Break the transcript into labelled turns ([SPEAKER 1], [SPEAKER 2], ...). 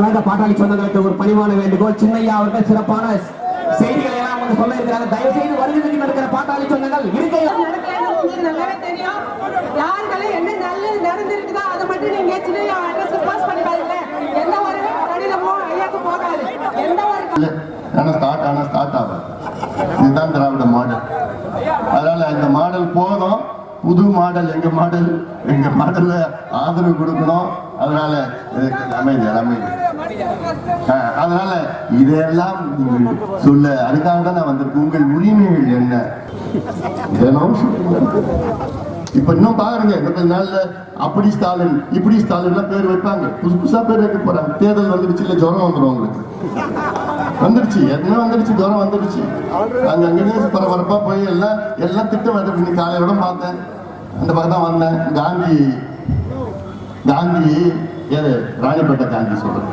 [SPEAKER 1] வாழ்ந்த பாட்டாளி சொந்தங்களுக்கு ஒரு பணிவான வேண்டுகோள். சின்னையா அவர்கள் சிறப்பான செய்திகளை எல்லாம் வந்து சொல்ல இருக்கிறாங்க. தயவு செய்து வருகிறதுக்கு நடக்கிற பாட்டாளி சொந்தங்கள் இருக்கையில்
[SPEAKER 2] நல்லாவே தெரியும். யாருகளை என்ன நல்லது நடந்திருக்குதோ அதை மட்டும் நீங்க சின்னையா அட்ரஸ் பாஸ் பண்ணிக்காதீங்க. எந்த ஒரு கடிதமோ ஐயாக்கு போகாது. எந்த ஒரு
[SPEAKER 3] ஸ்டார்ட் ஆகும். இதுதான் திராவிட மாடல். அதனால இந்த மாடல் போதும். புது மாடல் எங்க மாடல்ல ஆதரவு கொடுக்கணும். அதனால அமைதி அதனால இதெல்லாம் சொல்ல அதுக்காக தான் நான் வந்திருக்கேன். உங்கள் உரிமைகள் என்ன இப்ப இன்னும் பாருங்க. இந்த கொஞ்ச நாள்ல அப்படி ஸ்டாலின் இப்படி ஸ்டாலின் பேர் வைப்பாங்க. புதுசா பேர் வைக்க போறாங்க. தேர்தல் வந்துருச்சு, இல்ல ஜுரம் வந்துடும் உங்களுக்கு. வந்துருச்சு, என்ன வந்துருச்சு, ஜுரம் வந்துருச்சு. அங்க பரபரப்பா போய் எல்லாம் திட்டம் வந்துருச்சு. நீ காலையோட பார்த்தேன், அந்த பக்கம் தான் வந்தேன். காந்தி ராணிப்பேட்டை காந்தி சொல்றேன்.